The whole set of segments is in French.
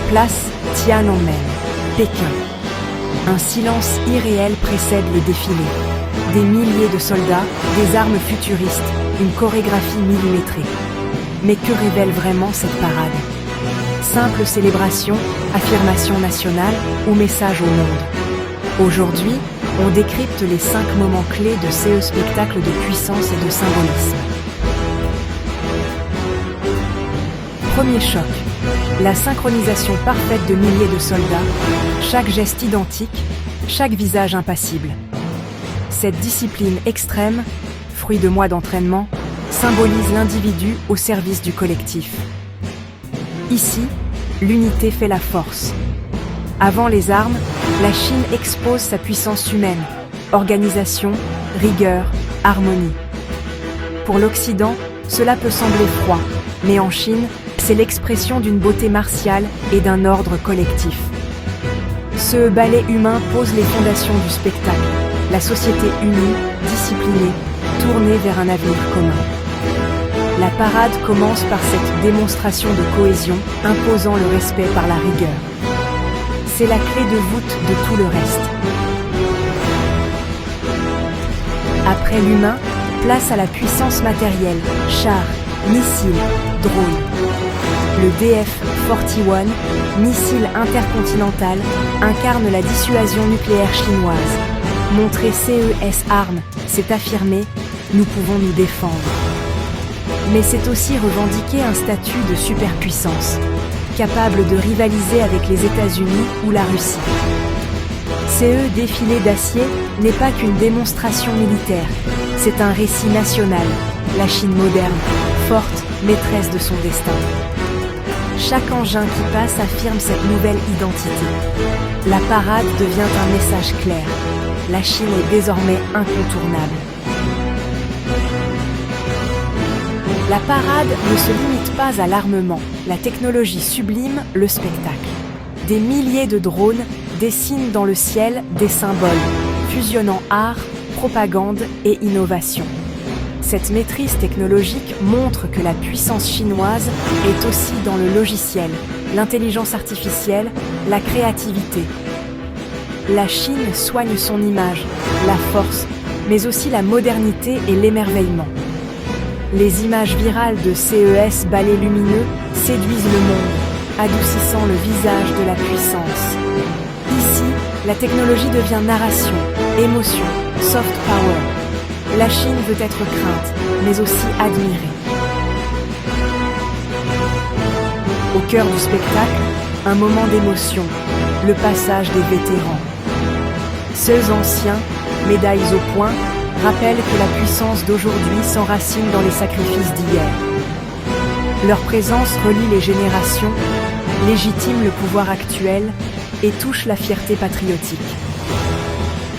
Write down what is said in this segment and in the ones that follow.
Place Tiananmen, Pékin. Un silence irréel précède le défilé. Des milliers de soldats, des armes futuristes, une chorégraphie millimétrée. Mais que révèle vraiment cette parade? Simple célébration, affirmation nationale ou message au monde? Aujourd'hui, on décrypte les 5 moments clés de ce spectacle de puissance et de symbolisme. Premier choc. La synchronisation parfaite de milliers de soldats, chaque geste identique, chaque visage impassible. Cette discipline extrême, fruit de mois d'entraînement, symbolise l'individu au service du collectif. Ici, l'unité fait la force. Avant les armes, la Chine expose sa puissance humaine, organisation, rigueur, harmonie. Pour l'Occident, cela peut sembler froid, mais en Chine, c'est l'expression d'une beauté martiale et d'un ordre collectif. Ce ballet humain pose les fondations du spectacle, la société unie, disciplinée, tournée vers un avenir commun. La parade commence par cette démonstration de cohésion, imposant le respect par la rigueur. C'est la clé de voûte de tout le reste. Après l'humain, place à la puissance matérielle, chars, missiles, drones. Le DF-41, missile intercontinental, incarne la dissuasion nucléaire chinoise. Montrer CES armes, c'est affirmer, nous pouvons nous défendre. Mais c'est aussi revendiquer un statut de superpuissance, capable de rivaliser avec les États-Unis ou la Russie. Ce défilé d'acier n'est pas qu'une démonstration militaire, c'est un récit national, la Chine moderne, forte, maîtresse de son destin. Chaque engin qui passe affirme cette nouvelle identité. La parade devient un message clair. La Chine est désormais incontournable. La parade ne se limite pas à l'armement. La technologie sublime le spectacle. Des milliers de drones dessinent dans le ciel des symboles, fusionnant art, propagande et innovation. Cette maîtrise technologique montre que la puissance chinoise est aussi dans le logiciel, l'intelligence artificielle, la créativité. La Chine soigne son image, la force, mais aussi la modernité et l'émerveillement. Les images virales de CES balais lumineux séduisent le monde, adoucissant le visage de la puissance. Ici, la technologie devient narration, émotion, soft power. La Chine veut être crainte, mais aussi admirée. Au cœur du spectacle, un moment d'émotion, le passage des vétérans. Ceux anciens, médailles au poing, rappellent que la puissance d'aujourd'hui s'enracine dans les sacrifices d'hier. Leur présence relie les générations, légitime le pouvoir actuel et touche la fierté patriotique.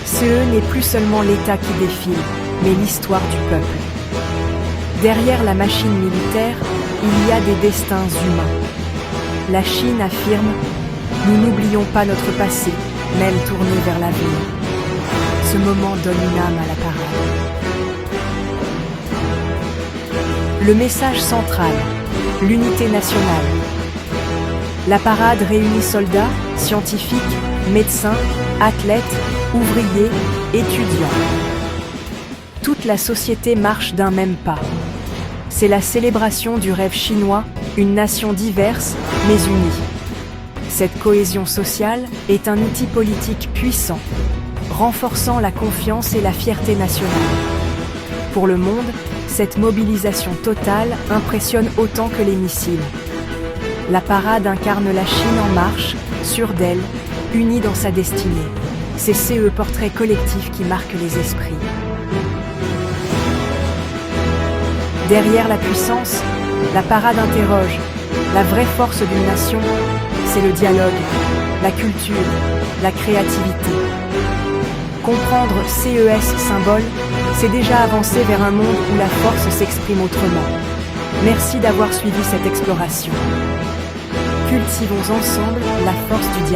Ce n'est plus seulement l'État qui défile, mais l'histoire du peuple. Derrière la machine militaire, il y a des destins humains. La Chine affirme « Nous n'oublions pas notre passé, même tourné vers l'avenir ». Ce moment donne une âme à la parade. Le message central, l'unité nationale. La parade réunit soldats, scientifiques, médecins, athlètes, ouvriers, étudiants. Toute la société marche d'un même pas. C'est la célébration du rêve chinois, une nation diverse mais unie. Cette cohésion sociale est un outil politique puissant, renforçant la confiance et la fierté nationale. Pour le monde, cette mobilisation totale impressionne autant que les missiles. La parade incarne la Chine en marche, sûre d'elle, unie dans sa destinée. C'est ce portrait collectif qui marque les esprits. Derrière la puissance, la parade interroge. La vraie force d'une nation, c'est le dialogue, la culture, la créativité. Comprendre CES symbole, c'est déjà avancer vers un monde où la force s'exprime autrement. Merci d'avoir suivi cette exploration. Cultivons ensemble la force du dialogue.